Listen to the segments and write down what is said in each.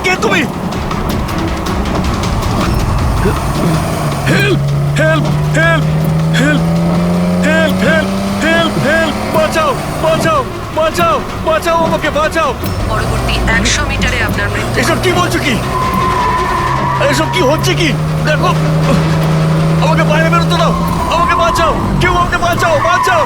কে তুমি? Help help help help help help help help বাঁচাও বাঁচাও বাঁচাও বাঁচাও আমাকে বাঁচাও। পরবর্তী 100 মিটারে আপনার মৃত্যু। এসব কি বলছো? কি এসব কি হচ্ছে? কি দেখো, আমাকে বাইরে বেরোতে দাও, আমাকে বাঁচাও, কেউ আমাকে বাঁচাও, বাঁচাও।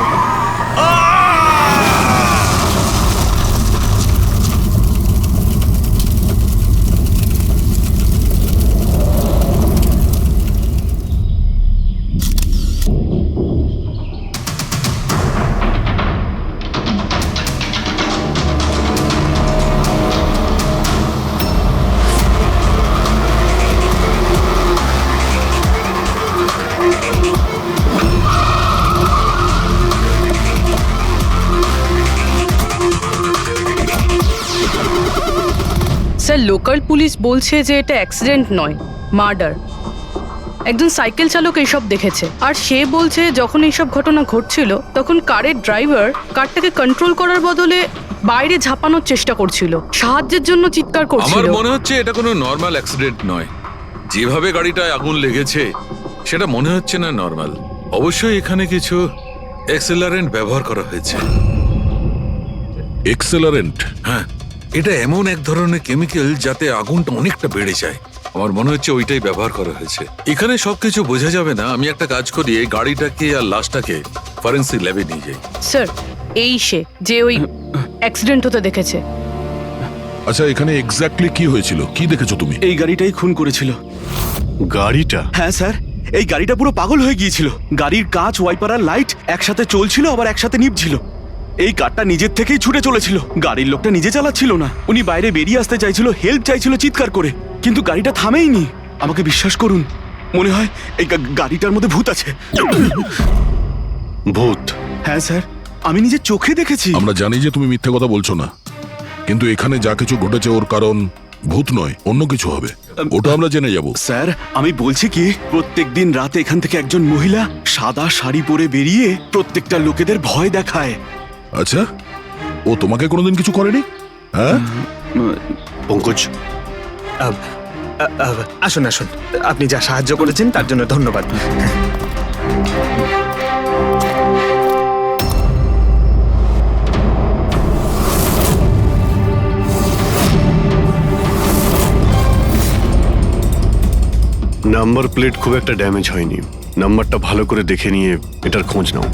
স্যার, লোকাল পুলিশ বলছে যে এটা অ্যাক্সিডেন্ট নয়, মার্ডার। একজন সাইকেল চালক এইসব দেখেছে, আর সে বলছে যখন এইসব ঘটনা ঘটছিল তখন কারের ড্রাইভার কারটাকে কন্ট্রোল করার বদলে বাইরে ঝাঁপানোর চেষ্টা করছিল, সাহায্যের জন্য চিৎকার করছিল। আমার মনে হচ্ছে এটা কোনো নর্মাল অ্যাক্সিডেন্ট নয়। যেভাবে গাড়িটায় আগুন লেগেছে সেটা মনে হচ্ছে না নর্মাল। অবশ্যই এখানে কিছু এক্সেলারেন্ট ব্যবহার করা হয়েছে। এক্সেলারেন্ট? হ্যাঁ, এটা এমন এক ধরনের কেমিক্যাল যাতে আগুনটা অনেকটা বেড়ে যায়। আমার মনে হচ্ছে ওইটাই ব্যবহার করা হয়েছে। এখানে সবকিছু বোঝা যাবে না। আমি একটা কাজ করি, এই গাড়িটাকে আর লাশটাকে ফরেন্সিক ল্যাবে নিয়ে যাই। স্যার, এই সে যে ওই অ্যাক্সিডেন্ট হতে দেখেছে। আচ্ছা, এখানে এক্স্যাক্টলি কি হয়েছিল? কি দেখেছো তুমি? এই গাড়িটাই খুন করেছিল। গাড়িটা? হ্যাঁ স্যার, এই গাড়িটা পুরো পাগল হয়ে গিয়েছিল। গাড়ির কাঁচ, ওয়াইপার আর লাইট একসাথে চলছিল, আবার একসাথে নিভছিল। এই কারটা নিজের থেকেই ছুটে চলেছিল। গাড়ির লোকটা নিজে চালাচ্ছিল না, উনি বাইরে বেরিয়ে আসতে চাইছিল, হেল্প চাইছিল চিৎকার করে, কিন্তু গাড়িটা থামেইনি। আমাকে বিশ্বাস করুন, মনে হয় এই গাড়িটার মধ্যে ভূত আছে। ভূত? হ্যাঁ স্যার, আমি নিজের চোখে দেখেছি। আমরা জানি যে তুমি মিথ্যে কথা বলছো না, কিন্তু এখানে যা কিছু ঘটেছে ওর কারণ ভূত নয়, অন্য কিছু হবে। ওটা আমরা জেনে যাব। স্যার, আমি বলছি কি, প্রত্যেকদিন রাতে এখান থেকে একজন মহিলা সাদা শাড়ি পরে বেরিয়ে প্রত্যেকটা লোকেদের ভয় দেখায়। আচ্ছা, ও তোমাকে কোনোদিন কিছু করেনি? হ্যাঁ পঙ্কজ, আসুন আসুন, আপনি যা সাহায্য করেছেন তার জন্য ধন্যবাদ। নাম্বার প্লেট খুব একটা ড্যামেজ হয়নি। নাম্বারটা ভালো করে দেখে নিয়ে এটার খোঁজ নাও।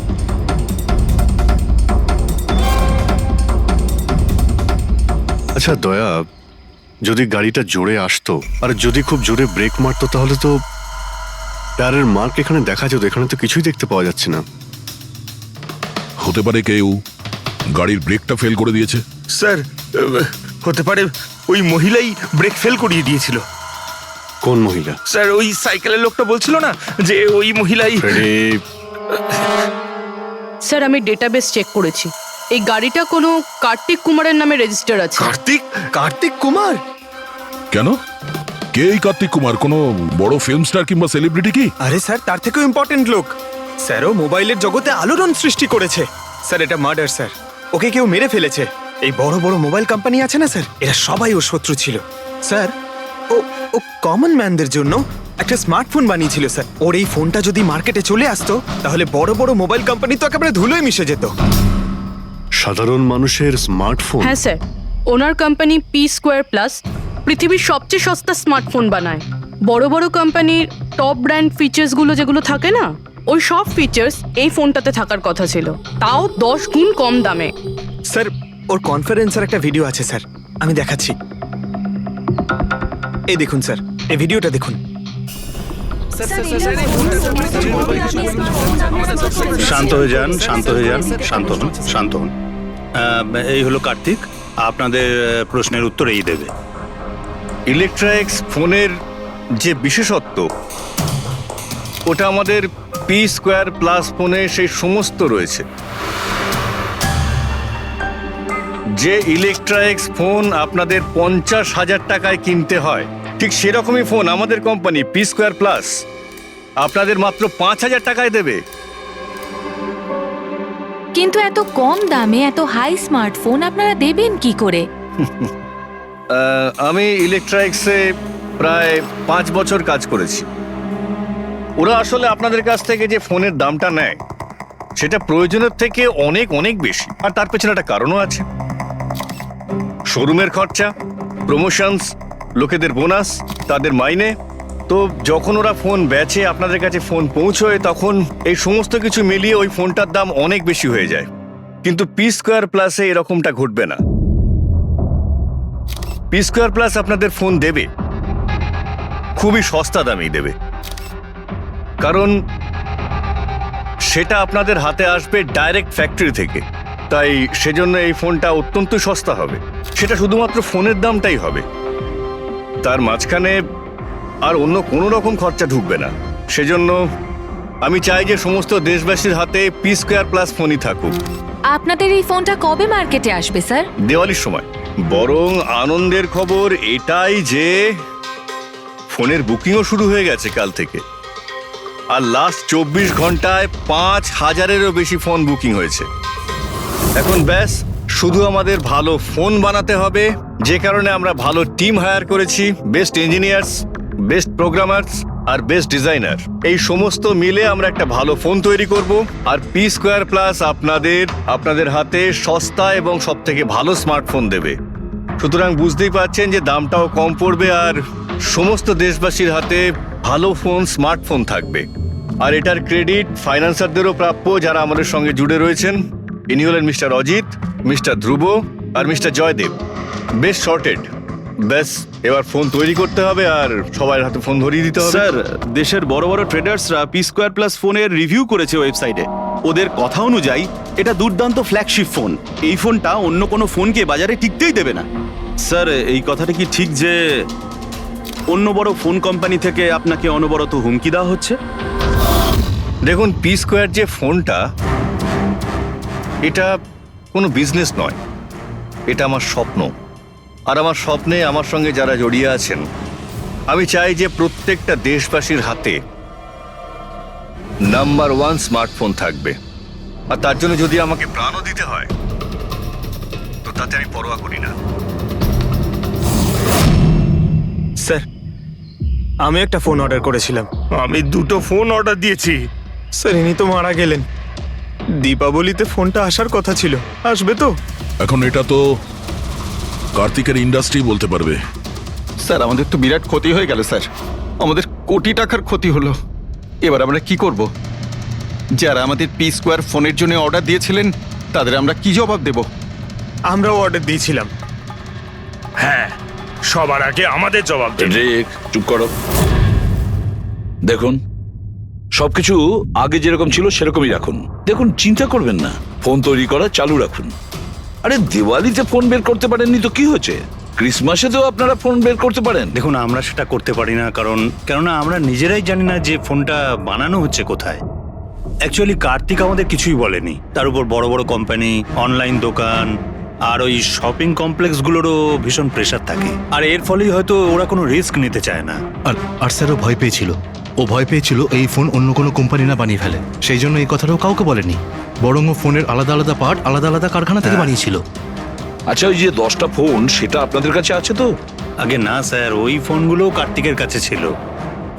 আচ্ছা দয়া, যদি গাড়িটা জোরে আসতো আর যদি খুব জোরে ব্রেক মারতো তাহলে তো টায়ারের মার্ক এখানে দেখা যেত। এখানে তো কিছুই দেখতে পাওয়া যাচ্ছে না। হতে পারে কেউ গাড়ির ব্রেকটা ফেল করে দিয়েছে। স্যার, হতে পারে ওই মহিলাই ব্রেক ফেল করিয়ে দিয়েছিল। কোন মহিলা? স্যার, ওই সাইকেলের লোকটা বলছিল না যে ওই মহিলাই। স্যার, আমি ডেটাবেস চেক করেছি, এই গাড়িটা কোনো কার্তিক কুমারের নামে রেজিস্টার আছে। কার্তিক কুমার? কেন? কে এই কার্তিক কুমার? কোনো বড় ফিল্ম স্টার কিংবা সেলিব্রিটি কি? আরে স্যার, তার থেকেও ইম্পর্টেন্ট লোক। স্যারও মোবাইলের জগতে আলোড়ন সৃষ্টি করেছে। স্যার, এটা মার্ডার স্যার। ওকে কেউ মেরে ফেলেছে। এই বড় বড় মোবাইল কোম্পানি আছে না স্যার, এরা সবাই ওর শত্রু ছিল স্যার। ও কমন ম্যানদের জন্য একটা স্মার্টফোন বানিয়েছিল স্যার। ওর এই ফোনটা যদি মার্কেটে চলে আসতো তাহলে বড় বড় মোবাইল কোম্পানি তো একেবারে ধুলোয় মিশে যেত। সাধারণ মানুষের স্মার্টফোন? হ্যাঁ স্যার, ওনার কোম্পানি P2+ পৃথিবীর সবচেয়ে সস্তা স্মার্টফোন বানায়। বড় বড় কোম্পানির টপ ব্র্যান্ড ফিচার্সগুলো যেগুলো থাকে না, ওই সব ফিচার্স এই ফোনটাতে থাকার কথা ছিল, তাও 10 গুণ কম দামে। স্যার, ওর কনফারেন্সের একটা ভিডিও আছে স্যার, আমি দেখাচ্ছি। এই দেখুন স্যার, এই ভিডিওটা দেখুন। শান্ত হয়ে যান, শান্ত হয়ে যান, শান্ত হন, শান্ত হন। এই হলো কার্তিক, আপনাদের প্রশ্নের উত্তর এই দেবে। ইলেকট্রনিক্স ফোনের যে বিশেষত্ব, ওটা আমাদের P2+ ফোনে সেই সমস্ত রয়েছে। যে ইলেকট্রনিক্স ফোন আপনাদের 50,000 টাকায় কিনতে হয়, ঠিক সেরকমই ফোন আমাদের কোম্পানি P2+ আপনাদের মাত্র 5,000 টাকায় দেবে। কিন্তু এত কম দামে এত হাই স্মার্টফোন আপনারা দেবেন কি করে? আমি ইলেকট্রনিক্সে প্রায় 5 বছর কাজ করেছি। ওরা আসলে আপনাদের কাছ থেকে যে ফোনের দামটা নেয় সেটা প্রয়োজনের থেকে অনেক অনেক বেশি, আর তার পেছনে একটা কারণও আছে। শোরুমের খরচা, প্রমোশনস, লোকেদের বোনাস, তাদের মাইনে। তো যখন ওরা ফোন বেচে, আপনাদের কাছে ফোন পৌঁছয়, তখন এই সমস্ত কিছু মিলিয়ে ওই ফোনটার দাম অনেক বেশি হয়ে যায়। কিন্তু পি স্কোয়ার প্লাসে এরকমটা ঘটবে না। পি স্কোয়ার প্লাস আপনাদের ফোন দেবে, খুবই সস্তা দামেই দেবে, কারণ সেটা আপনাদের হাতে আসবে ডাইরেক্ট ফ্যাক্টরি থেকে। তাই সেজন্য এই ফোনটা অত্যন্ত সস্তা হবে। সেটা শুধুমাত্র ফোনের দামটাই হবে, তার মাঝখানে আর অন্য কোনো রকম খরচা ঢুকবে না। সেজন্য আমি চাই যে সমস্ত দেশবাসীর হাতে পি স্কোয়ার প্লাস ফোনই থাকুক। আপনাদের এই ফোনটা কবে মার্কেটে আসবে স্যার? দেওয়ালির সময়। বরং আনন্দের খবর এটাই যে ফোনের বুকিংও শুরু হয়ে গেছে কাল থেকে, আর লাস্ট 24 ঘন্টায় 5000-এরও বেশি ফোন বুকিং হয়েছে। এখন ব্যাস শুধু আমাদের ভালো ফোন বানাতে হবে, যে কারণে আমরা ভালো টিম হায়ার করেছি, বেস্ট ইঞ্জিনিয়ার্স, বেস্ট প্রোগ্রামার্স আর বেস্ট ডিজাইনার। এই সমস্ত মিলে আমরা একটা ভালো ফোন তৈরি করব, আর পি স্কোয়ার প্লাস আপনাদের হাতে সস্তা এবং সব থেকে ভালো স্মার্টফোন দেবে। সুতরাং বুঝতেই পারছেন যে দামটাও কম পড়বে, আর সমস্ত দেশবাসীর হাতে ভালো ফোন, স্মার্টফোন থাকবে। আর এটার ক্রেডিট ফাইন্যান্সারদেরও প্রাপ্য, যারা আমাদের সঙ্গে জুড়ে রয়েছেন। ইনি হলেন মিস্টার অজিত, মিস্টার ধ্রুব আর মিস্টার জয়দেব। বেশ শর্টেড। ব্যাস এবার ফোন তৈরি করতে হবে আর সবার হাতে ফোন ধরিয়ে দিতে হবে। স্যার, দেশের বড় বড় ট্রেডার্সরা পি স্কোয়ার প্লাস ফোনের রিভিউ করেছে ওয়েবসাইটে। ওদের কথা অনুযায়ী এটা দুর্দান্ত ফ্ল্যাগশিপ ফোন। এই ফোনটা অন্য কোনো ফোনকে বাজারে টিকতেই দেবে না। স্যার, এই কথাটা কি ঠিক যে অন্য বড় ফোন কোম্পানি থেকে আপনাকে অনবরত হুমকি দেওয়া হচ্ছে? দেখুন, পি স্কোয়ার যে ফোনটা, এটা কোনো বিজনেস নয়, এটা আমার স্বপ্ন। আর আমার স্বপ্নে আমার সঙ্গে যারা জড়িয়ে আছেন, আমি চাই যে প্রত্যেকটা দেশবাসীর হাতে নাম্বার 1 স্মার্টফোন থাকবে। আর তার জন্য যদি আমাকে প্রাণও দিতে হয়, তো তাতে আমি পরোয়া করি না। স্যার, আমি একটা ফোন অর্ডার করেছিলাম। আমি 2টো ফোন অর্ডার দিয়েছি। স্যার, ইনি তো মারা গেলেন। দীপাবলিতে ফোনটা আসার কথা ছিল, আসবে তো? এখন এটা তো কার্তিকের ইন্ডাস্ট্রি বলতে পারবে। স্যার, আমাদের তো বিরাট ক্ষতি হয়ে গেল স্যার। আমাদের কোটি টাকার ক্ষতি হলো। এবার আমরা কি করব? যারা আমাদের পি স্কোয়ার ফোনের জন্য অর্ডার দিয়েছিলেন, তাদের আমরা কি জবাব দেব? আমরাও অর্ডার দিয়েছিলাম। হ্যাঁ, সবার আগে আমাদের জবাব দিন। রিক, চুপ করো। দেখুন, সবকিছু আগে যেরকম ছিল সেরকমই রাখুন। দেখুন, চিন্তা করবেন না, ফোন তৈরি করা চালু রাখুন। আরে, দিওয়ালিতে ফোন বের করতে পারেননি তো কি হয়েছে? ক্রিসমাসেতেও আপনারা ফোন বের করতে পারেন। দেখুন, আমরা সেটা করতে পারি না, কেননা আমরা নিজেরাই জানি না যে ফোনটা বানানো হচ্ছে কোথায়। অ্যাকচুয়ালি কার্তিক আমাদের কিছুই বলেনি। তার উপর বড় বড় কোম্পানি, অনলাইন দোকান আর ওই শপিং কমপ্লেক্সগুলোরও ভীষণ প্রেশার থাকে, আর এর ফলেই হয়তো ওরা কোনো রিস্ক নিতে চায় না। আর স্যারও ভয় পেয়েছিল। ও ভয় পেয়েছিল এই ফোন অন্য কোনো কোম্পানি না বানিয়ে ফেলে, সেই জন্য এই কথাটাও কাউকে বলেনি। বরং ও ফোনের আলাদা আলাদা পার্ট আলাদা আলাদা কারখানা থেকে বানিয়েছিল। আচ্ছা, ওই যে 10টা ফোন, সেটা আপনাদের কাছে আছে তো? আগে না স্যার, ওই ফোনগুলো কার্তিকের কাছে ছিল।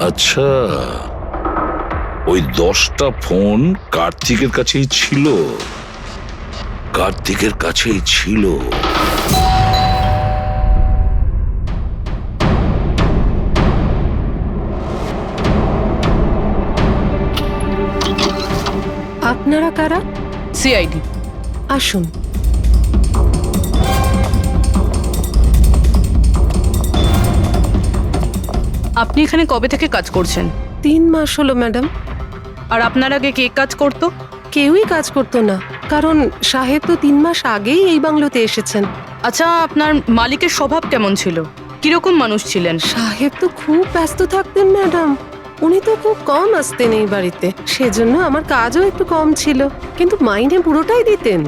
আচ্ছা, ওই 10টা ফোন কার্তিকের কাছেই ছিল। কার্তিকের কাছেই ছিল। আপনারা কারা? সিআইডি। আসুন। আপনি এখানে কবে থেকে কাজ করছেন? 3 মাস হলো ম্যাডাম। আর আপনার আগে কে কাজ করতো? কেউই কাজ করতো না, কারণ সাহেব তো 3 মাস আগেই এই বাংলোতে এসেছেন। আচ্ছা, আপনার মালিকের স্বভাব কেমন ছিল? কিরকম মানুষ ছিলেন? সাহেব তো খুব ব্যস্ত থাকতেন ম্যাডাম। উনি তো খুব কম আসতেন এই বাড়িতে, সেজন্য আমার কাজও একটু কম ছিল। কিন্তু মাইনে পুরোটাই দিতেন,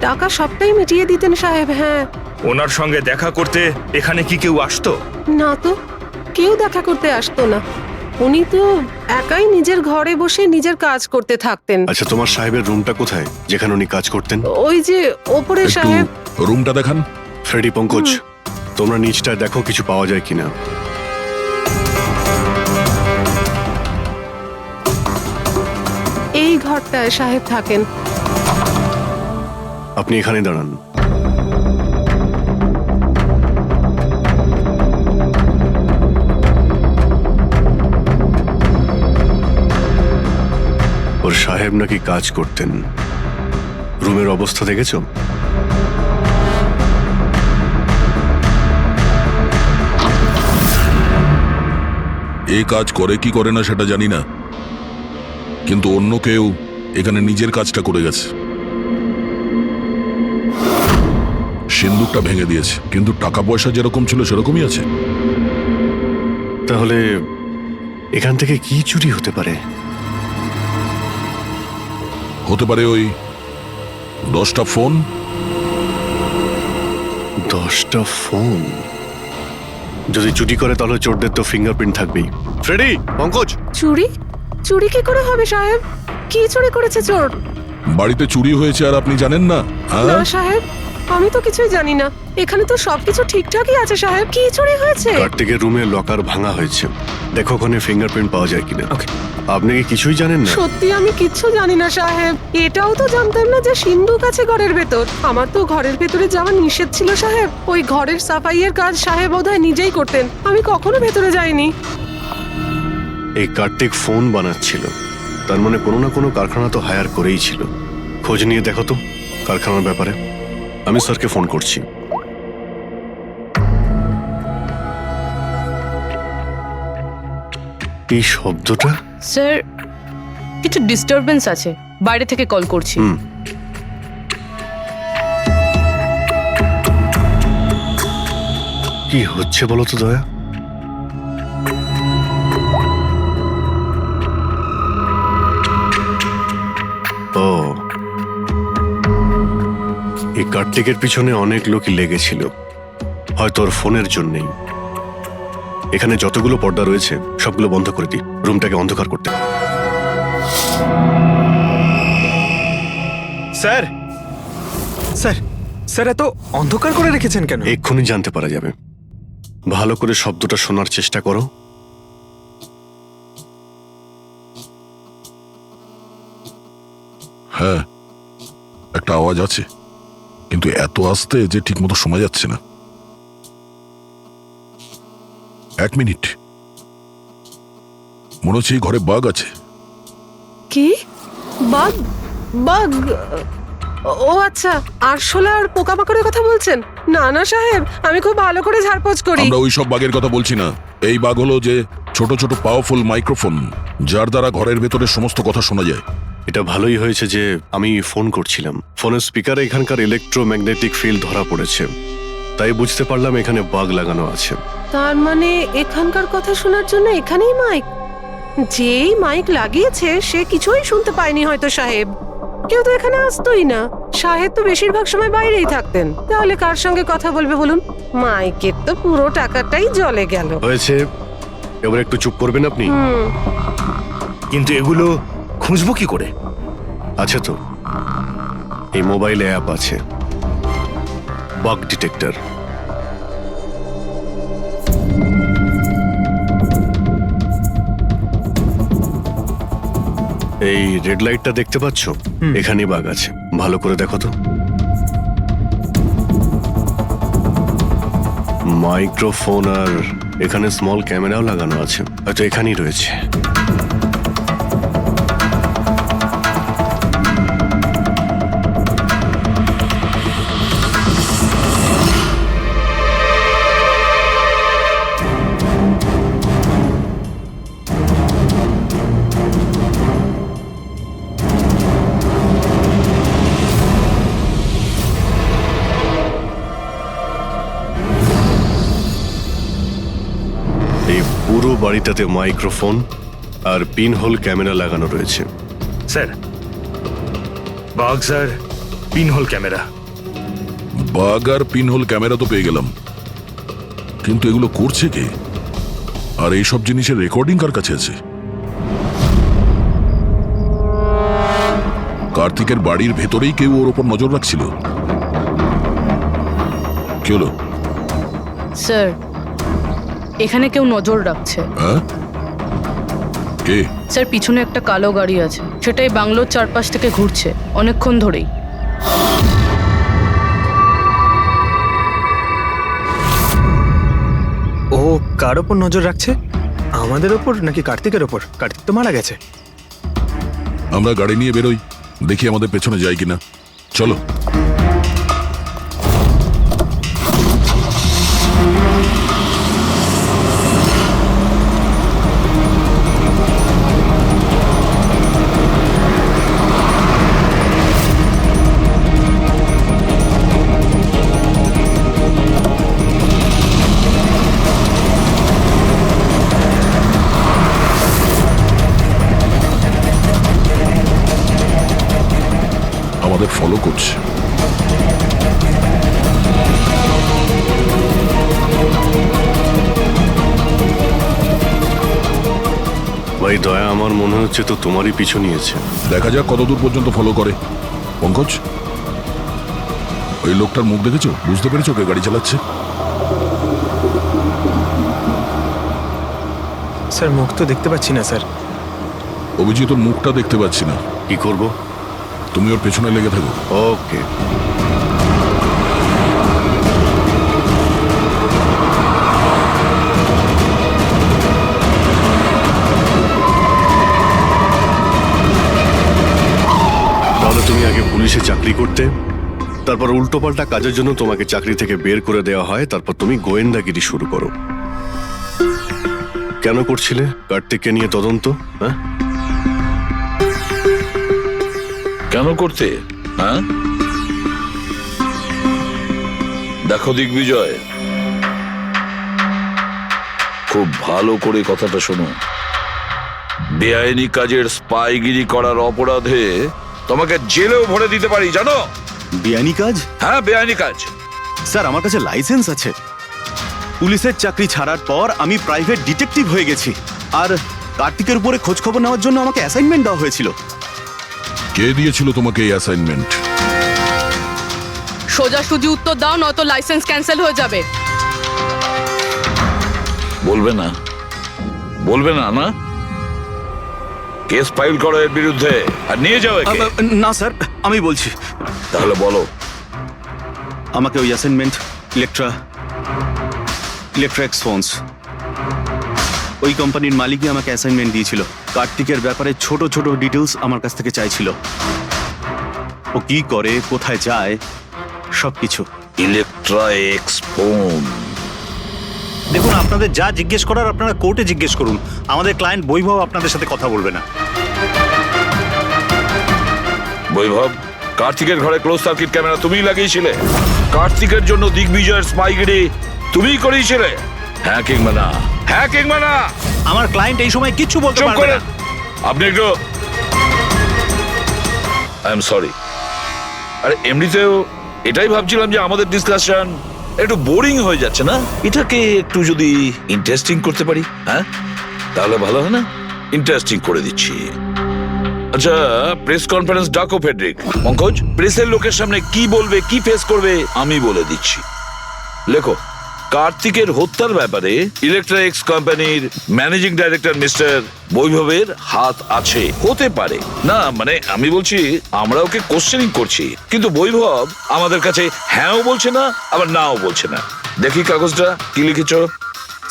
টাকা সবটাই মিটিয়ে দিতেন সাহেব। হ্যাঁ। ওনার সঙ্গে দেখা করতে এখানে কি কেউ আসতো? না তো, কেউ দেখা করতে আসতো না। উনি তো একাই নিজের ঘরে বসে নিজের কাজ করতে থাকতেন। আচ্ছা, তোমার সাহেবের রুমটা কোথায় যেখানে উনি কাজ করতেন? ওই যে ওপরে সাহেব। রুমটা দেখান। ফ্রেডি, পঙ্কজ, তোমরা নিচটায় দেখো কিছু পাওয়া যায় কিনা। এই ঘরটায় সাহেব থাকেন। আপনি এখানে দাঁড়ান। ওর সাহেব নাকি কাজ করতেন। রুমের অবস্থা দেখেছো? এই কাজ করে কি করে না সেটা জানি না, কিন্তু অন্য কেউ এখানে নিজের কাজটা করে গেছে। সিন্দুকটা ভেঙে দিয়েছে, কিন্তু টাকা পয়সা যেরকম ছিল সেরকমই আছে। তাহলে এখান থেকে কি চুরি হতে পারে? হতে পারে ওই 10টা ফোন। 10টা ফোন? যদি চুরি করে তাহলে চোরদের তো ফিঙ্গারপ্রিন্ট থাকবেই। ফ্রেডি, পঙ্কজ। চুরি? চুরি কি করে হবে সাহেব? কি চুরি করেছে চোর? বাড়িতে চুরি হয়েছে আর আপনি জানেন না? না সাহেব, আমি তো কিছুই জানি না। এখানে তো সবকিছু ঠিকঠাকই আছে সাহেব। কি চুরি হয়েছে? কার্তিকের রুমে লকার ভাঙা হয়েছে, দেখো ওখানে ফিঙ্গারপ্রিন্ট পাওয়া যায় কিনা। আপনি কি কিছুই জানেন না? সত্যি আমি কিচ্ছু জানি না সাহেব। এটাও তো জানতাম না যে সিন্ধুক আছে ঘরের ভেতর। আমার তো ঘরের ভেতরে যাওয়া নিষেধ ছিল সাহেব। ওই ঘরের সাফাইয়ের কাজ সাহেব বোধহয় নিজেই করতেন, আমি কখনো ভেতরে যাইনি। এই কার্তিক ফোন বানাচ্ছিল, তার মানে কোনো না কোনো কারখানা তো হায়ার করেই ছিল। খোঁজ নিয়ে দেখো তো কারখানার ব্যাপারে। আমি স্যারকে ফোন করছি। এই শব্দটা? স্যার, কিছু ডিস্টারবেন্স আছে, বাইরে থেকে কল করছি। কি হচ্ছে বলো তো দয়া? ও, এই কার্তিকের পিছনে অনেক লোকই লেগেছিল, হয়তো ওর ফোনের জন্যই। এখানে যতগুলো পর্দা রয়েছে সবগুলো বন্ধ করে দিই, রুমটাকে অন্ধকার করতে। স্যার, স্যার, স্যার এত অন্ধকার করে রেখেছেন কেন? এক্ষুনি জানতে পারা যাবে। ভালো করে শব্দটা শোনার চেষ্টা করো। হ্যাঁ, একটা আওয়াজ আছে, কিন্তু এত আস্তে যে ঠিকমতো শোনা যাচ্ছে না। 1 মিনিট, মনে হচ্ছে এই ঘরে বাঘ আছে। কি? বাঘ? বাঘ? ও আচ্ছা, আরশোলা আর পোকামাকড়ের কথা বলছেন? না না সাহেব, আমি খুব ভালো করে ঝাড়পোছ করি। আমরা ওই সব বাঘের কথা বলছি না। এই বাঘ হলো যে ছোট ছোট পাওয়ারফুল মাইক্রোফোন, যার দ্বারা ঘরের ভেতরে সমস্ত কথা শোনা যায়। এটা ভালোই হয়েছে যে আমি ফোন করছিলাম। ফোনের স্পিকারে এখানকার ইলেকট্রোম্যাগনেটিক ফিল্ড ধরা পড়েছে, তাই বুঝতে পারলাম এখানে বাগ লাগানো আছে। তার মানে এখানকার কথা শোনার জন্য এখানেই মাইক? যেই মাইক লাগিয়েছে সে কিছুই শুনতে পায়নি হয়তো সাহেব। কেউ তো এখানে আসতোই না। সাহেব তো বেশিরভাগ সময় বাইরেই থাকতেন, তাহলে কার সঙ্গে কথা বলবে বলুন? মাইকের তো পুরো টাকাটাই জলে গেল। হয়েছে, এবার একটু চুপ করবেন আপনি? কিন্তু এগুলো খুঁজবো কি করে? আছে তো, এই মোবাইলে অ্যাপ আছে, বাগ ডিটেক্টর। এই রেড লাইটটা দেখতে পাচ্ছ? এখানেই বাগ আছে, ভালো করে দেখো তো। মাইক্রোফোন আর এখানে স্মল ক্যামেরাও লাগানো আছে, হয়তো এখানেই রয়েছে। পুরো বাড়িটাতে মাইক্রোফোন আর পিনহোল ক্যামেরা লাগানো রয়েছে। স্যার, বাঘ স্যার, পিনহোল ক্যামেরা। বাঘ আর পিনহোল ক্যামেরা তো পেয়ে গেলাম, কিন্তু এগুলো করছে কে? আর এইসব জিনিসের রেকর্ডিং কার কাছে আছে? কার্তিকের বাড়ির ভেতরেই কেউ ওর ওপর নজর রাখছিল। কি হলো? স্যার এখানে কেউ নজর রাখছে। হ্যাঁ কে? স্যার পিছনে একটা কালো গাড়ি আছে, সেটাই বাংলোর চারপাশ থেকে ঘুরছে অনেকক্ষণ ধরেই। ও কার ওপর নজর রাখছে? আমাদের ওপর নাকি কার্তিকের ওপর? কার্তিক তো মারা গেছে। আমরা গাড়ি নিয়ে বেরোই, দেখি আমাদের পেছনে যায় কিনা। চলো। আমাদের ফলো করছে। ভাই দয়া, আমার মনে হচ্ছে তো তোমারই পিছু নিয়েছে। দেখা যাক কতদূর পর্যন্ত ফলো করে। পঙ্কজ, ওই লোকটার মুখ দেখেছো? বুঝতে পেরেছো কে গাড়ি চালাচ্ছে? স্যার মুখ তো দেখতে পাচ্ছি না স্যার। অভিজিৎ, ওর মুখটা দেখতে পাচ্ছি না। কি করব? তুমি ওর পেছনে লেগে থাকো। ওকে। তাহলে তুমি আগে পুলিশে চাকরি করতে, তারপর উল্টোপাল্টা কাজের জন্য তোমাকে চাকরি থেকে বের করে দেওয়া হয়, তারপর তুমি গোয়েন্দাগিরি শুরু করো। কেন করছিলে কার্তিককে নিয়ে তদন্ত? হ্যাঁ, কেন করতে? হ্যাঁ দেখো দিগ্বিজয়, খুব ভালো করে কথাটা শোনো। বেআইনি কাজের স্পাইগিরি করার অপরাধে তোমাকে জেলেও ভরে দিতে পারি, জানো? বেআইনি কাজ? হ্যাঁ, বেআইনি কাজ। স্যার আমার কাছে লাইসেন্স আছে। পুলিশের চাকরি ছাড়ার পর আমি প্রাইভেট ডিটেকটিভ হয়ে গেছি, আর কার্তিকের উপরে খোঁজ খবর নেওয়ার জন্য আমাকে অ্যাসাইনমেন্ট দেওয়া হয়েছিল। কে দিয়েছিল তোমাকে এই অ্যাসাইনমেন্ট? সোজাসুজি উত্তর দাও, নয়তো লাইসেন্স ক্যান্সেল হয়ে যাবে। বলবে না? বলবে না? না, কেস ফাইল করো এর বিরুদ্ধে আর নিয়ে যাও একে। না স্যার, আমি বলছি। তাহলে বলো। আমাকে ওই অ্যাসাইনমেন্ট ইলেকট্রা এক্সপন্স, ওই কোম্পানির মালিকই আমাকে অ্যাসাইনমেন্ট দিয়েছিল। কার্তিকের ব্যাপারে ছোট ছোট ডিটেলস আমার কাছ থেকে চাইছিল। ও কি করে, কোথায় যায়, সবকিছু। ইলেকট্রা এক্সপোন। দেখুন, আপনাদের যা জিজ্ঞেস করার আপনারা কোর্টে জিজ্ঞেস করুন। আমাদের ক্লায়েন্ট বৈভব আপনাদের সাথে কথা বলবে না। বৈভব, কার্তিকের ঘরে ক্লোজ সার্কিট ক্যামেরা তুমিই লাগিয়েছিলে? কার্তিকের জন্য দিগ্বিজয়ের স্পাইগিরি তুমিই করিয়েছিলে? হ্যাঁ কিংবা না? হ্যাঁ কিংবা না? আমার ক্লায়েন্ট এই সময় কিচ্ছু বলতে চুপ পারবে করে। না। আপনি একটু, আই এম সরি। আরে এমনিতেও এটাই ভাবছিলাম যে আমাদের ডিসকাশন একটু বোরিং হয়ে যাচ্ছে না, এটাকে একটু যদি ইন্টারেস্টিং করতে পারি, হ্যাঁ তাহলে ভালো হয় না? ইন্টারেস্টিং করে দিচ্ছি। আচ্ছা, প্রেস কনফারেন্স ডাকো ফেডরিক। পঙ্কজ, প্রেসের লোকের সামনে কি বলবে, কি ফেস করবে আমি বলে দিচ্ছি। লেখো, কার্তিকের হত্যার ব্যাপারে ইলেকট্রা এক্স কোম্পানির ম্যানেজিং ডাইরেক্টর মিস্টার বৈভবের হাত আছে। হতে পারে না, মানে আমি বলছি আমরা ওকে কোশ্চেনিং করছি, কিন্তু বৈভব আমাদের কাছে হ্যাঁও বলছে না আবার নাও বলছে না। দেখি কাগজটা কি লিখেছো।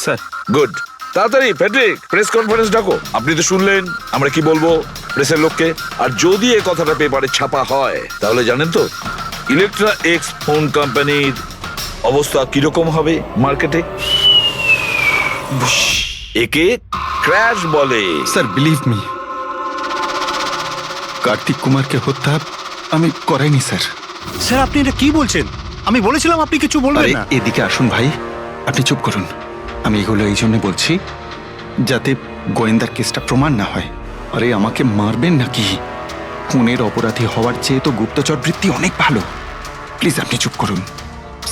স্যার গুড, তাড়াতাড়ি ফেডরিক প্রেস কনফারেন্স ডাকো। আপনি তো শুনলেন আমরা কি বলবো প্রেসের লোককে। আর যদি এই কথাটা পেপারে ছাপা হয় তাহলে জানেন তো ইলেকট্রা এক্স ফোন কোম্পানির অবস্থা কিরকম হবে মার্কেটে। একে ক্র্যাশ বলে। স্যার বিলিভ মি, কার্তিক কুমারকে হত্যা আমি করাইনি স্যার। স্যার আপনি এটা কি বলছেন? আমি বলেছিলাম আপনি কিছু বলবেন আরে না। এদিকে আসুন ভাই, আপনি চুপ করুন। আমি এগুলো এই জন্য বলছি যাতে গোয়েন্দার কেসটা প্রমাণ না হয়। আরে আমাকে মারবেন নাকি? খুনের অপরাধী হওয়ার চেয়ে তো গুপ্তচর বৃত্তি অনেক ভালো। প্লিজ আপনি চুপ করুন।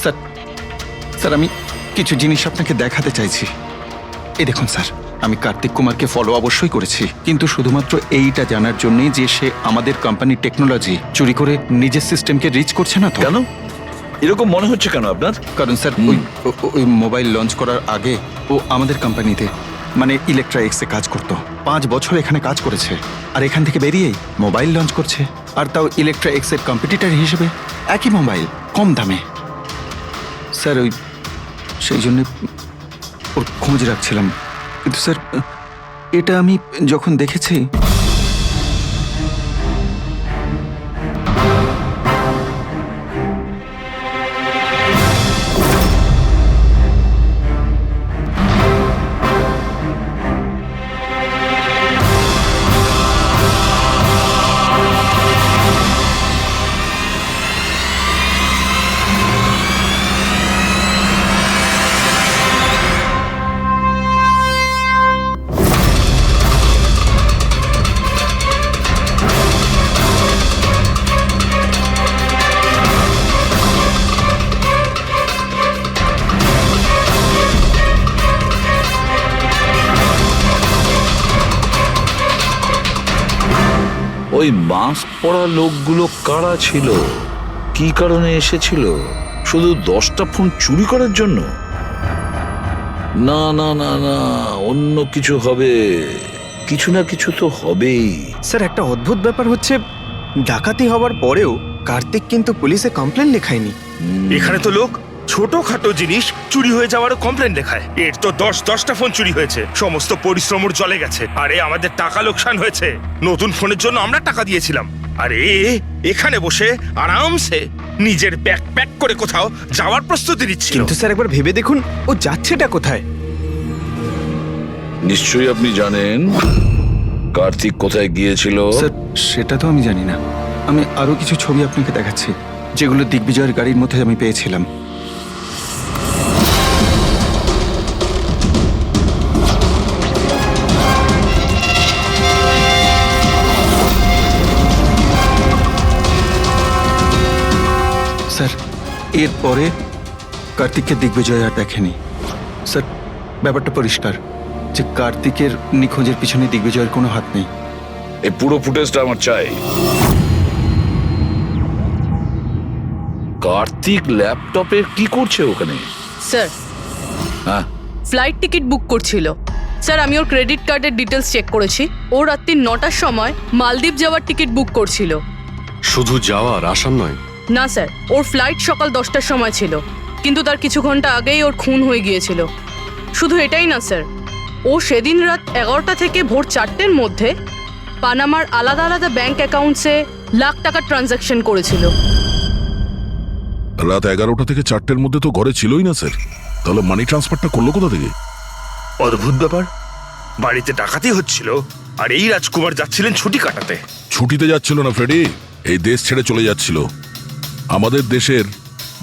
স্যার স্যার আমি কিছু জিনিস আপনাকে দেখাতে চাইছি। এই দেখুন স্যার, আমি কার্তিক কুমারকে ফলো অবশ্যই করেছি, কিন্তু শুধুমাত্র এইটা জানার জন্যই যে সে আমাদের কোম্পানির টেকনোলজি চুরি করে নিজের সিস্টেমকে রিচ করছে না তো। কেন? এরকম মনে হচ্ছে কেন আপনার? কারণ স্যার ওই মোবাইল লঞ্চ করার আগে ও আমাদের কোম্পানিতে মানে ইলেকট্রা এক্সে কাজ করতো। 5 বছর এখানে কাজ করেছে, আর এখান থেকে বেরিয়েই মোবাইল লঞ্চ করছে, আর তাও ইলেকট্রা এক্সের কম্পিটিটর হিসেবে। একই মোবাইল, কম দামে। স্যার সেই জন্য ওর খোঁজ রাখছিলাম। কিন্তু স্যার এটা আমি যখন দেখেছি, ওই মাস্ক পরা লোকগুলো কারা ছিল, কি কারণে এসেছিল? শুধু 10টা ফোন চুরি করার জন্য? না না না না, অন্য কিছু হবে, কিছু না কিছু তো হবেই। স্যার একটা অদ্ভুত ব্যাপার হচ্ছে, ডাকাতি হওয়ার পরেও কার্তিক কিন্তু পুলিশে কমপ্লেন লেখায়নি। এখানে তো লোক ছোটখাটো জিনিস চুরি হয়ে যাওয়ারও কমপ্লেন লেখায়। এর তো 10টা ফোন চুরি হয়েছে, সমস্ত পরিশ্রম ওর জলে গেছে। আরে আমাদের টাকা লোকসান হয়েছে, নতুন ফোনের জন্য আমরা টাকা দিয়েছিলাম। আর এখানে বসে আরামসে নিজের ব্যাগ প্যাক করে কোথাও যাওয়ার প্রস্তুতি নিচ্ছিল। কিন্তু স্যার একবার ভেবে দেখুন, ও যাচ্ছেটা কোথায়? নিশ্চয়ই আপনি জানেন কার্তিক কোথায় গিয়েছিল। স্যার সেটা তো আমি জানি না। আমি আরো কিছু ছবি আপনাকে দেখাচ্ছি, যেগুলো দিগ্বিজয়ের গাড়ির মধ্যে আমি পেয়েছিলাম। স্যার এরপরে কার্তিককে দিগ্বিজয় আর দেখেনি। স্যার ব্যাপারটা পরিষ্কার যে কার্তিকের নিখোঁজের পিছনে দিগ্বিজয়ের কোনো হাত নেই। এই পুরো ফুটেজটা আমার চাই। কার্তিক ল্যাপটপে কি করছে ওখানে? স্যার হ্যাঁ, ফ্লাইট টিকিট বুক করছিল। স্যার আমি ওর ক্রেডিট কার্ডের ডিটেলস চেক করেছি। ও রাত্রি 9টার সময় মালদ্বীপ যাওয়ার টিকিট বুক করছিল। শুধু যাওয়ার, আসার নয়? না স্যার, ওর ফ্লাইট সকাল 10টার সময় ছিল, কিন্তু তার কিছু ঘন্টা আগেই ওর খুন হয়ে গিয়েছিল। শুধু এটাই না স্যার, ও সেদিন রাত 11টা থেকে ভোর 4টের মধ্যে পানামার আলাদা আলাদা ব্যাংক অ্যাকাউন্টসে লাখ টাকার ট্রানজ্যাকশন করেছিল। রাত 11টা থেকে 4টের মধ্যে তো ঘরে ছিলই না স্যার, তাহলে মানি ট্রান্সফারটা করলো কোথা থেকে? অদ্ভুত ব্যাপার, বাড়িতে ডাকাতি হচ্ছিল আর এই রাজকুমার যাচ্ছিলেন ছুটি কাটাতে। ছুটিতে যাচ্ছিল না ফ্রেডি, এই দেশ ছেড়ে চলে যাচ্ছিল। আমাদের দেশের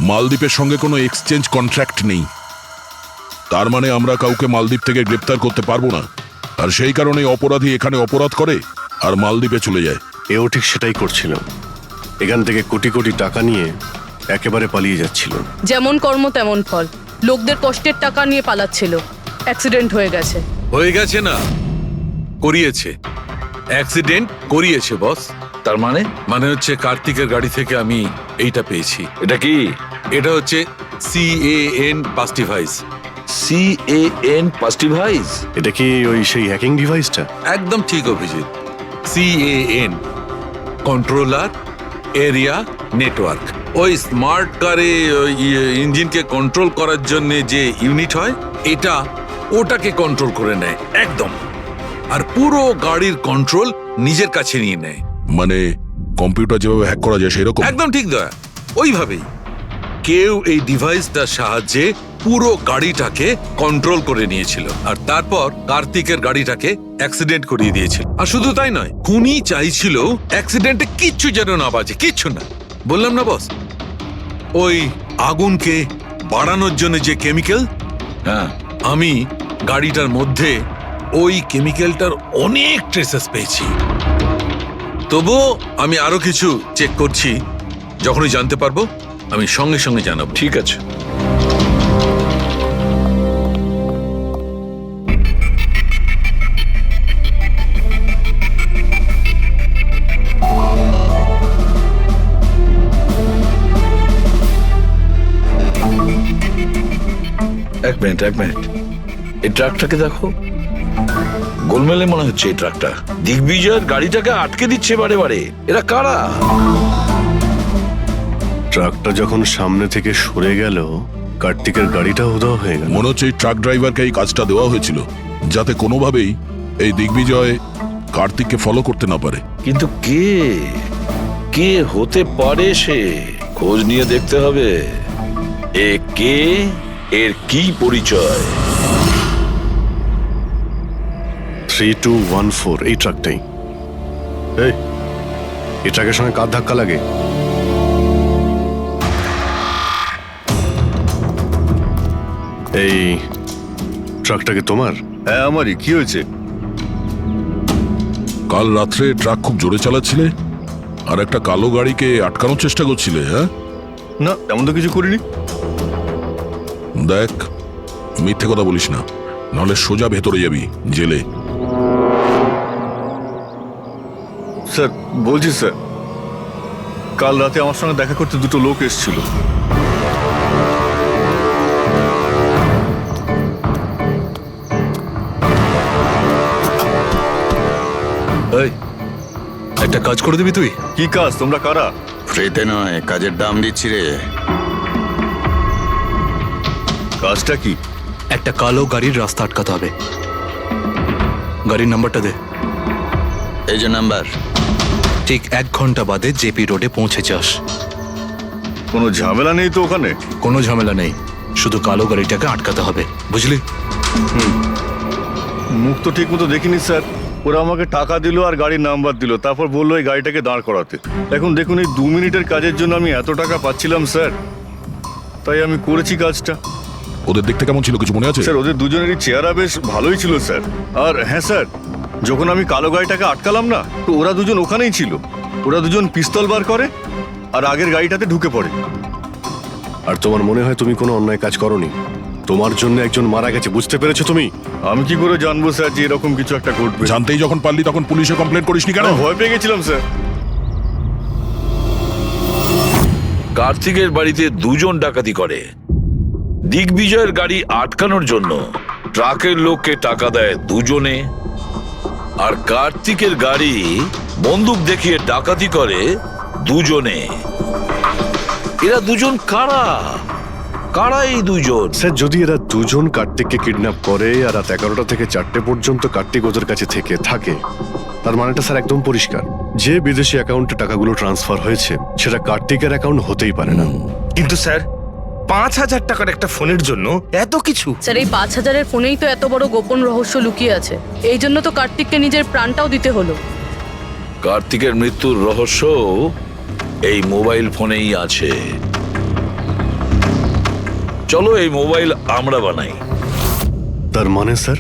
মালদ্বীপের সঙ্গে কোনো এক্সচেঞ্জ কন্ট্রাক্ট নেই, তার মানে আমরা কাউকে মালদ্বীপ থেকে গ্রেপ্তার করতে পারবো না। আর সেই কারণে অপরাধী এখানে অপরাধ করে আর মালদ্বীপে চলে যায়। এও ঠিক সেটাই করছিল, এখান থেকে কোটি কোটি টাকা নিয়ে একেবারে পালিয়ে যাচ্ছিল। যেমন কর্ম তেমন ফল, লোকদের কষ্টের টাকা নিয়ে পালাচ্ছিল। অ্যাক্সিডেন্ট হয়ে গেছে। হয়ে গেছে না, করিয়েছে। অ্যাক্সিডেন্ট করিয়েছে বস। তার মানে? মানে হচ্ছে কার্তিকের গাড়ি থেকে আমি এইটা পেয়েছি। এটা কি? এটা হচ্ছে CAN পাস্টিভাইজ। CAN পাস্টিভাইজ? এটা কি ওই সেই হ্যাকিং ডিভাইসটা? একদম ঠিক Abhijit. CAN controller area network. ওই স্মার্ট কারে ইঞ্জিনকে কন্ট্রোল করার জন্য যে ইউনিট হয়, এটা ওটাকে কন্ট্রোল করে নেয় একদম, আর পুরো গাড়ির কন্ট্রোল নিজের কাছে নিয়ে নেয়। মানে কম্পিউটার যেভাবে হ্যাক করা যায় সেরকম? একদম ঠিক দয়া, ওইভাবেই। কেউ এই ডিভাইসটার সাহায্যে পুরো গাড়িটাকে কন্ট্রোল করে নিয়েছিল, আর তারপর কার্তিকের গাড়িটাকে অ্যাক্সিডেন্ট করিয়ে দিয়েছিল। আর শুধু তাই নয়, খুনি চাইছিল অ্যাক্সিডেন্টে কিচ্ছু যেন না বাজে, কিচ্ছু না। বললাম না বস, ওই আগুনকে বাড়ানোর জন্য যে কেমিক্যাল, হ্যাঁ, আমি গাড়িটার মধ্যে ওই কেমিক্যালটার অনেক ট্রেসেস পেয়েছি। তবুও আমি আরো কিছু চেক করছি, যখনই জানতে পারবো আমি সঙ্গে সঙ্গে জানাবো। ঠিক আছে। মিনিট, এই ট্রাকটাকে দেখো, গোলমেলে মনে হচ্ছে এই ট্রাকটা। দিগ্বিজয়ের গাড়িটাকে আটকে দিচ্ছে বারে বারে। এরা কারা? ট্রাকটা যখন সামনে থেকে সরে গেল, কার্তিকের গাড়িটা উধাও হয়ে গেল। মনে হচ্ছে এই ট্রাক ড্রাইভারকে এই কাজটা দেওয়া হয়েছিল যাতে কোনোভাবেই এই দিগ্বিজয় কার্তিককে ফলো করতে না পারে। কিন্তু কে কে হতে পারে সে? খোঁজ নিয়ে দেখতে হবে। এ কে, এর কি পরিচয়? 3214 এই ট্রাকটাই। এই ট্রাকের সঙ্গে কার ধাক্কা লাগে? এই ট্রাকটাকে তোমার? হ্যাঁ আমারই। কি হয়েছে? কাল রাত্রে ট্রাক খুব জোরে চালাচ্ছিলে আর একটা কালো গাড়িকে আটকানোর চেষ্টা করছিলে। হ্যাঁ, না তেমন তো কিছু করিনি। দেখ, মিথ্যে কথা বলিস না, নাহলে সোজা ভেতরে যাবি জেলে। স্যার বলছি স্যার, কাল রাতে আমার সঙ্গে দেখা করতে দুটো লোক এসেছিল। একটা কাজ করে দিবি তুই? কি কাজ? তোমরা কারা? ফ্রিতে নয়, কাজের দাম দিচ্ছি রে। কাজটা কি? একটা কালো গাড়ির রাস্তা আটকাতে হবে। গাড়ির নাম্বারটা দে। এই যে নাম্বার। ঠিক 1 ঘন্টা বাদে জেপি রোডে পৌঁছে যাস। কোনো ঝামেলা নেই তো ওখানে? কোনো ঝামেলা নেই, শুধু কালো গাড়িটাকে আটকাতে হবে, বুঝলি? মুখ তো ঠিক মতো দেখিনি স্যার। ওরা আমাকে টাকা দিল আর গাড়ির নাম্বার দিল, তারপর বললো এই গাড়িটাকে দাঁড় করাতে। এখন দেখুন, এই 2 মিনিটের কাজের জন্য আমি এত টাকা পাচ্ছিলাম স্যার, তাই আমি করেছি কাজটা। ওদের দেখতে কেমন ছিল কিছু মনে আছে? স্যার ওদের দুজনেরই চেহারা বেশ ভালোই ছিল স্যার। আর হ্যাঁ স্যার, যখন আমি কালো গাড়িটাকে আটকালাম না, তো ওরা দুজন ওখানেই ছিল। ওরা দুজন পিস্তল বার করে আর আগের গাড়িটাতে ঢুকে পড়ে। আর তোমার মনে হয় তুমি কোনো অন্যায় কাজ করনি? তোমার জন্য একজন মারা গেছে, বুঝতে পেরেছো তুমি? আমি কি করে জানবো স্যার যে এরকম কিছু একটা ঘটবে? জানতেই যখন পারলি তখন পুলিশে কমপ্লেন করিসনি কেন? আমি ভয় পেয়ে গেছিলাম স্যার। কার্তিকের বাড়িতে 2 জন ডাকাতি করে। দিগ্বিজয়ের গাড়ি আটকানোর জন্য ট্রাকের লোককে টাকা দেয় 2 জনে, আর কার্তিকের গাড়ি বন্দুক দেখিয়ে ডাকাতি করে 2 জনে। এরা 2 জন কারা? কারা এই 2 জন? স্যার, যদি এরা 2 জন কার্তিককে কিডন্যাপ করে আর রাত 11টা থেকে 4টে পর্যন্ত কার্তিক ওদের কাছে থেকে থাকে, তার মানেটা স্যার একদম পরিষ্কার। যে বিদেশি অ্যাকাউন্টে টাকাগুলো ট্রান্সফার হয়েছে সেটা কার্তিকের অ্যাকাউন্ট হতেই পারে না। কিন্তু স্যার, 5,000 টাকার একটা ফোনের জন্য এত কিছু? স্যার, এই 5,000-এর ফোনেই তো এত বড় গোপন রহস্য লুকিয়ে আছে। এই জন্য তো কার্তিককে নিজের প্রাণটাও দিতে হলো। কার্তিকের মৃত্যুর রহস্য এই মোবাইল ফোনেই আছে। চলো এই মোবাইল আমরা বানাই। তার মানে স্যার?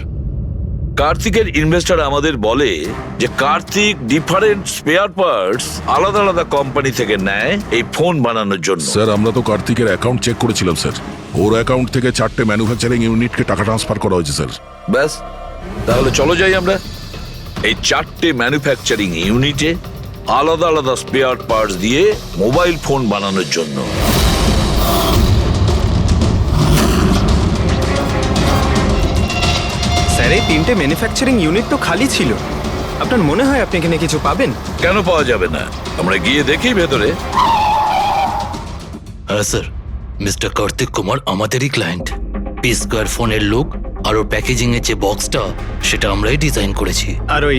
কার্তিকের ইনভেস্টর আমাদের বলে যে কার্তিক ডিফারেন্ট স্পেয়ার পার্টস আলাদা আলাদা কোম্পানি থেকে নেয় এই ফোন বানানোর জন্য। স্যার, আমরা তো কার্তিকের অ্যাকাউন্ট চেক করেছিলাম স্যার। ওর অ্যাকাউন্ট থেকে 4টে ম্যানুফ্যাকচারিং ইউনিটকে টাকা ট্রান্সফার করা হয়েছে স্যার। ব্যাস, তাহলে চলো যাই আমরা এই 4টে ম্যানুফ্যাকচারিং ইউনিটে আলাদা আলাদা স্পেয়ার পার্টস দিয়ে মোবাইল ফোন বানানোর জন্য। স্যার, এই 3টে ম্যানুফ্যাকচারিং ইউনিট তো খালি ছিল। আপনার মনে হয় আপনি এখানে কিছু পাবেন? কেন পাওয়া যাবে না? আমরা গিয়ে দেখি ভেতরে। হ্যাঁ স্যার, মিস্টার কার্তিক কুমার আমাদেরই ক্লায়েন্ট। P-Square ফোনের লুক আর ওর প্যাকেজিং এর যে বক্সটা, সেটা আমরাই ডিজাইন করেছি। আর ওই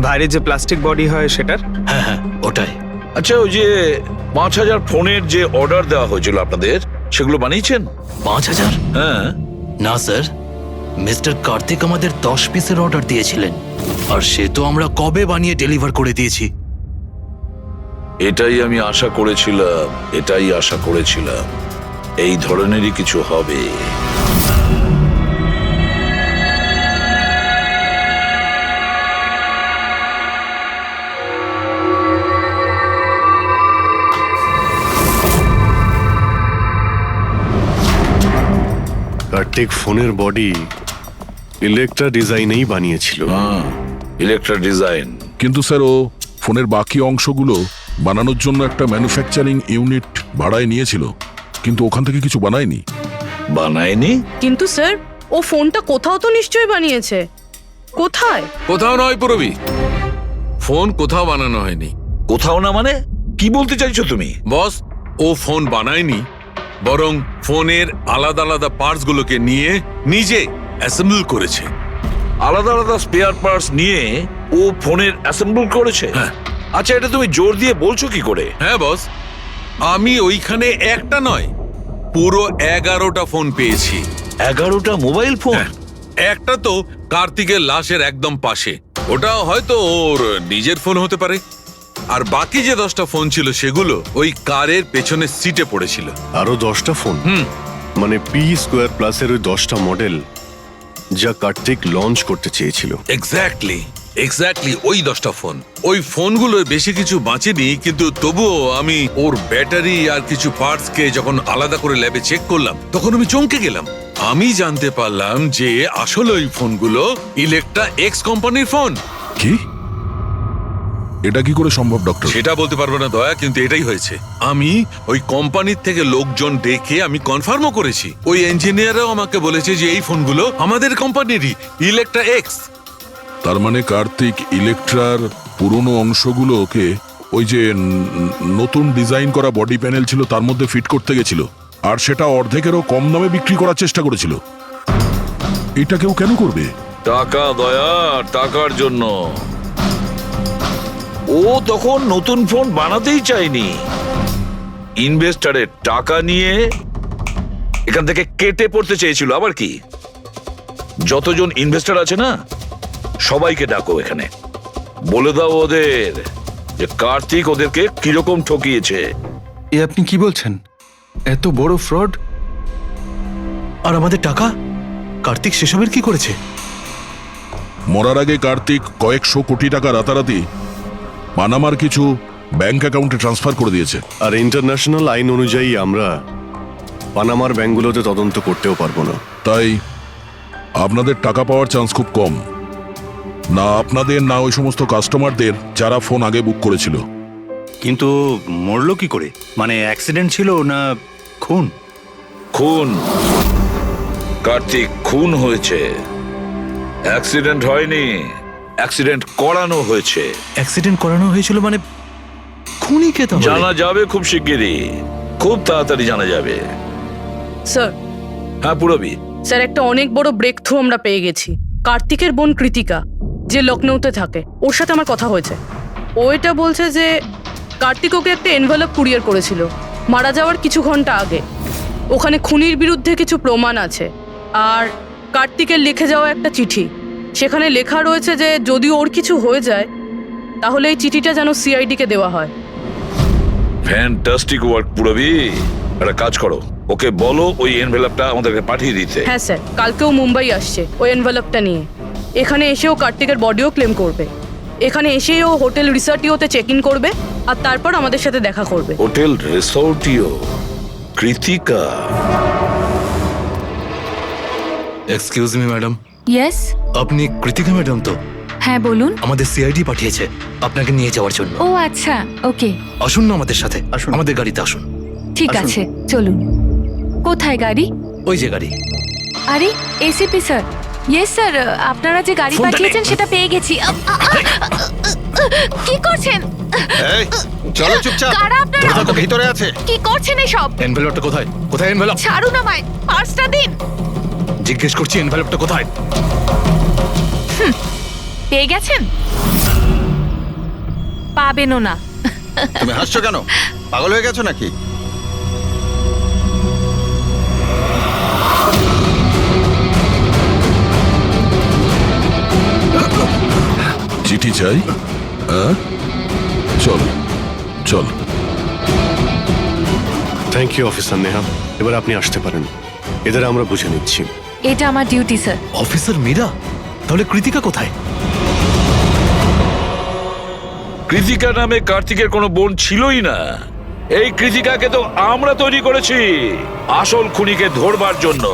বাইরে যে প্লাস্টিক বডি হয় সেটার? হ্যাঁ হ্যাঁ, ওটাই। আচ্ছা, ওই যে 5,000 ফোনের যে অর্ডার দেওয়া হয়েছিল আপনাদের, সেগুলো বানিয়েছেন? 5,000? হ্যাঁ। না স্যার, মিস্টার কার্তিক আমাদের 10 পিসের অর্ডার দিয়েছিলেন, আর সে তো আমরা কবে বানিয়ে ডেলিভার করে দিয়েছি। এটাই আমি আশা করেছিলাম, এই ধরনেরই কিছু হবে। কার্তিক ফোনের বডি ইলেকট্রা ডিজাইনেই বানিয়েছিল। Electra design. কিন্তু স্যার, ও ফোনের বাকি অংশগুলো বানানোর জন্য একটা ম্যানুফ্যাকচারিং ইউনিট ভাড়ায় নিয়েছিল, কিন্তু ওখান থেকে কিছু বানায়নি। বানায়নি? কিন্তু স্যার ও ফোনটা কোথাও তো নিশ্চয়ই বানিয়েছে। কোথায়? কোথাও নয় পুরবি, ফোন কোথাও বানানো হয়নি। কোথাও না মানে কি বলতে চাইছো তুমি? বস, ও ফোন বানায়নি, বরং ফোনের আলাদা আলাদা পার্টস গুলোকে নিয়ে নিজে অ্যাসেম্বল করেছে। আলাদা আলাদা স্পেয়ার পার্টস নিয়ে ও ফোনের অ্যাসেম্বল করেছে? হ্যাঁ। আচ্ছা, এটা তুমি জোর দিয়ে বলছো কি করে? হ্যাঁ বস, আমি ওইখানে একটা নয় পুরো 11টা ফোন পেয়েছি। 11টা মোবাইল ফোন? একটা তো কার্তিকের লাশের একদম পাশে, ওটা হয়তো ওর নিজের ফোন হতে পারে। আর বাকি যে 10টা ফোন ছিল সেগুলো ওই কারের পেছনের সিটে পড়েছিল। আরো 10টা ফোন? মানে পি স্কোয়ার প্লাসের ওই 10টা মডেল যা কার্তিক লঞ্চ করতে চেয়েছিল। এক্স্যাক্টলি ওই 10টা ফোন। ওই ফোনগুলোর বেশি কিছু বাঁচেনি, কিন্তু তবুও আমি ওর ব্যাটারি আর কিছু পার্টস কে যখন আলাদা করে ল্যাবে চেক করলাম তখন আমি চমকে গেলাম। আমি জানতে পারলাম যে আসলে ওই ফোনগুলো ইলেকট্রা এক্স কোম্পানির ফোন। কি? এটা কি করে সম্ভব ডক্টর? সেটা বলতে পারবো না দয়া, কিন্তু এটাই হয়েছে। আমি ওই কোম্পানির থেকে লোকজন ডেকে আমি কনফার্মও করেছি। ওই ইঞ্জিনিয়ারও আমাকে বলেছে যে এই ফোনগুলো আমাদের কোম্পানিরই, ইলেকট্রা এক্স। তার মানে কার্তিক ইলেকট্রার পুরনো অংশগুলোকে ওই যে নতুন ডিজাইন করা বডি প্যানেল ছিল তার মধ্যে ফিট করতে গেছিল, আর সেটা অর্ধেকেরও কম দামে বিক্রি করার চেষ্টা করেছিল। এটা কেউ কেন করবে? টাকা দয়া, টাকার জন্য। ও তখন নতুন ফোন বানাতেই চায়নি, ইনভেস্টরের টাকা নিয়ে এখান থেকে কেটে পড়তে চেয়েছিল। আবার কি, যতজন ইনভেস্টর আছে না সবাইকে ডাকো এখানে, বলে দাও ওদের যে কার্তিক ওদেরকে কিরকম ঠকিয়েছে। এ আপনি কি বলছেন? এত বড় ফ্রড! আর আমাদের টাকা? কার্তিক সেসবের কি করেছে? মরার আগে কার্তিক কয়েকশো কোটি টাকা রাতারাতি পানামার কিছু ব্যাংক অ্যাকাউন্টে ট্রান্সফার করে দিয়েছে। আর ইন্টারন্যাশনাল আইন অনুযায়ী আমরা পানামার ব্যাংকগুলোতে তদন্ত করতেও পারবো না। তাই আপনাদের টাকা পাওয়ার চান্স খুব কম। না আপনাদের, না ওই সমস্ত কাস্টমারদের যারা ফোন আগে বুক করেছিল। কিন্তু মরলো কি করে? মানে অ্যাক্সিডেন্ট ছিল না খুন? খুন। কার্তিক খুন হয়েছে, অ্যাক্সিডেন্ট হয়নি। অ্যাক্সিডেন্ট করানো হয়েছে। অ্যাক্সিডেন্ট করানো হয়েছিল মানে খুনি কে? তাহলে জানা যাবে খুব শিগগিরই, খুব তাড়াতাড়ি জানা যাবে। স্যার। হ্যাঁ পুরবি। স্যার, একটা অনেক বড় ব্রেক থ্রু আমরা পেয়ে গেছি। কার্তিকের বোন কৃতিকা, যে লখনৌতে থাকে, ওর সাথে আমার কথা হয়েছে। ও এটা বলছে যে কার্তিক ওকে একটা এনভেলপ কুরিয়ার করেছিল মারা যাওয়ার কিছু ঘন্টা আগে। ওখানে খুনির বিরুদ্ধে কিছু প্রমাণ আছে, আর কার্তিকের লিখে যাওয়া একটা চিঠি। সেখানে লেখা রয়েছে যে যদি ওর কিছু হয়ে যায় তাহলে এই চিঠিটা যেন সিআইডিকে দেওয়া হয়। ফ্যান্টাস্টিক ওয়ার্ক পুরবি। একটা কাজ করো, ওকে বলো ওই এনভেলপটা আমাদেরকে পাঠিয়ে দিতে। হ্যাঁ স্যার, কালকেও মুম্বাই আসছে ওই এনভেলপটা নিয়ে। এখানে এসেও কার্তিকের বডিও ক্লেম করবে। এখানে এসেই ও হোটেল রিসর্টিওতে চেক ইন করবে, আর তারপর আমাদের সাথে দেখা করবে। হোটেল রিসর্টিও? Kritika? Excuse me madam. Yes. আপনি কৃতিকা ম্যাডাম তো? হ্যাঁ বলুন। আমাদের সিআইডি পাঠিয়েছে আপনাকে নিয়ে যাওয়ার জন্য। ও আচ্ছা, ওকে। আসুন না আমাদের সাথে, আসুন। আমাদের গাড়িতে আসুন। ঠিক আছে, চলুন। কোথায় গাড়ি? ওই যে গাড়ি। আরে এসিপি স্যার। ইয়েস স্যার, আপনারা যে গাড়ি ফোনটা পাঠিয়েছেন নে। সেটা পেয়ে গেছি। কি করছেন? এই চলো চুপচাপ। কারা আপনারা? ওরা তো ভিতরে আছে। কি করছেন এসব? এনভেলপটা কোথায়? কোথায় এনভেলপ? ছাড়ুন আমায়, পার্সটা দিন। জিজ্ঞেস করছি এনভেলপটা কোথায়? পেয়ে গেছেন? পাবেনও না। তুমি হাসছো কেন? পাগল হয়ে গেছো নাকি? চিঠি চাই? হ্যাঁ, চল চল। থ্যাংক ইউ অফিসার নেহা, এবার আপনি আসতে পারেন। এদের আমরা বুঝে নিচ্ছি। এটা আমার ডিউটি স্যার। অফিসার মীরা? তাহলে কৃতিকা কোথায়? কৃতিকা নামে কার্তিকের কোনো বোন ছিলই না। এই কৃতিকাকে তো আমরা তৈরি করেছি আসল খুনিকে ধরবার জন্য।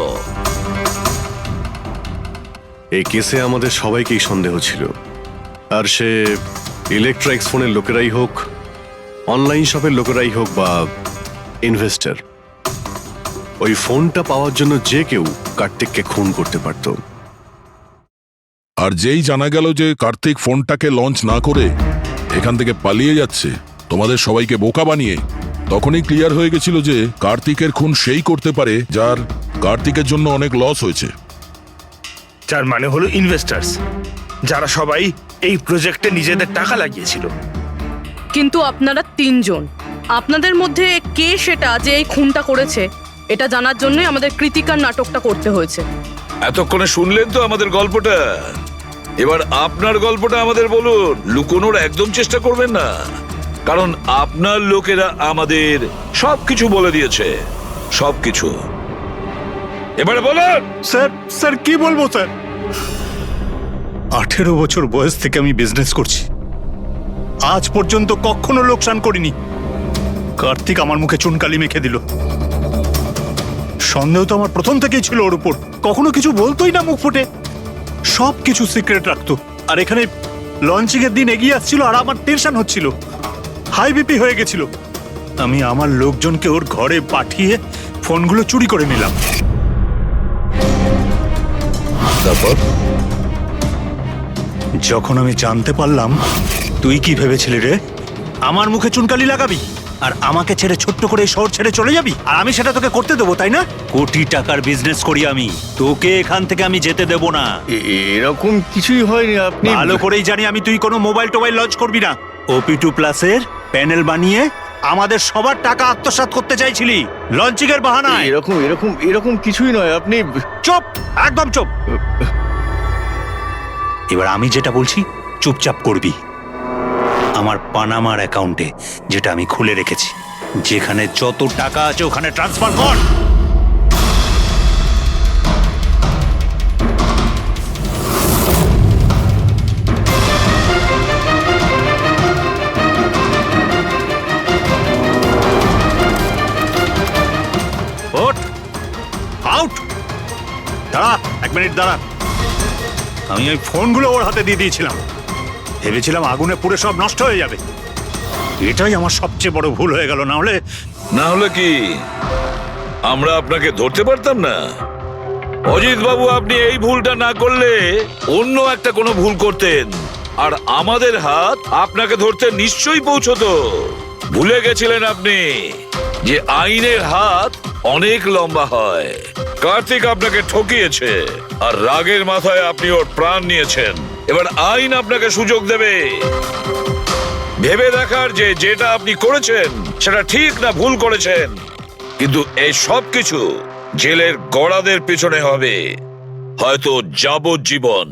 এই কেসে আমাদের সবাইকেই সন্দেহ ছিল, আর সে ইলেকট্রিক্স ফোনের লোকেরাই হোক, অনলাইন শপের লোকেরাই হোক, বা ইনভেস্টর। ওই ফোনটা পাওয়ার জন্য যে কেউ কার্তিককে খুন করতে পারত। আর যেই জানা গেল যে কার্তিক ফোনটাকে লঞ্চ না করে এখান থেকে পালিয়ে যাচ্ছে তোমাদের সবাইকে বোকা বানিয়ে, তখনই ক্লিয়ার হয়ে গেছিল যে কার্তিকের খুন সেই করতে পারে যার কার্তিকের জন্য অনেক লস হয়েছে। যার মানে হলো ইনভেস্টার্স, যারা সবাই এই প্রজেক্টে নিজেদের টাকা লাগিয়েছিল। কিন্তু আপনারা তিনজন, আপনাদের মধ্যে কে সেটা যে এই খুনটা করেছে এটা জানার জন্যই আমাদের কৃতিকার নাটকটা করতে হয়েছে। এতক্ষণে শুনলেন তো আমাদের গল্পটা, এবার আপনার গল্পটা আমাদের বলুন। লুকোনোর একদম চেষ্টা করবেন না, কারণ আপনার লোকেরা আমাদের সবকিছু বলে দিয়েছে, সবকিছু। এবারে বলুন। স্যার কি বলবো স্যার? 18 বছর বয়স থেকে আমি বিজনেস করছি, আজ পর্যন্ত কখনো লোকসান করিনি। কার্তিক আমার মুখে চুনকালি মেখে দিল। সন্দেহ তো আমার প্রথম থেকেই ছিল ওর উপর, কখনো কিছু বলতোই না মুখ ফুটে, সব কিছু সিক্রেট রাখতো। আর এখানে লঞ্চিং এর দিন এগিয়ে আসছিল আর আমার টেনশন হচ্ছিল, হাই বিপি হয়ে গেছিল। আমি আমার লোকজনকে ওর ঘরে পাঠিয়ে ফোনগুলো চুরি করে নিলাম। তারপর যখন আমি জানতে পারলাম, তুই কি ভেবেছিলি রে? আমার মুখে চুনকালি লাগাবি আর আমাকে ছেড়ে ছোট্ট করে এই শহর ছেড়ে চলে যাবি, আর আমি সেটা তোকে করতে দেবো, তাই না? কোটি টাকার বিজনেস করি আমি, তোকে এখান থেকে আমি যেতে দেবো না। এরকম কিছুই হয়নি। আপনি ভালো করেই জানি আমি তুই কোনো মোবাইল টোবাইল লঞ্চ করবি না। OP2 প্লাসের প্যানেল বানিয়ে আমাদের সবার টাকা আত্মসাৎ করতে চাইছিলি লঞ্চিং এর বাহানায়। এরকম কিছুই নয়। আপনি চুপ, একদম চুপ। এবার আমি যেটা বলছি চুপচাপ করবি। আমার পানামার অ্যাকাউন্টে, যেটা আমি খুলে রেখেছি, যেখানে যত টাকা আছে ওখানে ট্রান্সফার কর। ওঠ, আউট। দাঁড়া, 1 মিনিট দাঁড়া। আমি ওই ফোনগুলো ওর হাতে দিয়ে দিয়েছিলাম, ভেবেছিলাম আগুনে পুড়ে সব নষ্ট হয়ে যাবে। এটাই আমার সবচেয়ে বড় ভুল হয়ে গেল। না হলে কি আমরা আপনাকে ধরতে পারতাম না? অজিত বাবু, আপনি এই ভুলটা না করলে অন্য একটা কোনো ভুল করতেন, আর আমাদের হাত আপনাকে ধরতে নিশ্চয়ই পৌঁছতো। ভুলে গেছিলেন আপনি যে আইনের হাত অনেক লম্বা হয়। কার্তিক আপনাকে ঠকিয়েছে, আর রাগের মাথায় আপনি ওর প্রাণ নিয়েছেন। এবার আইন আপনাকে সুযোগ দেবে ভেবে দেখার যে যেটা আপনি করেছেন সেটা ঠিক না ভুল করেছেন। কিন্তু এই সব কিছু জেলের গড়াদের পিছনে হবে, হয়তো যাবজ্জীবন।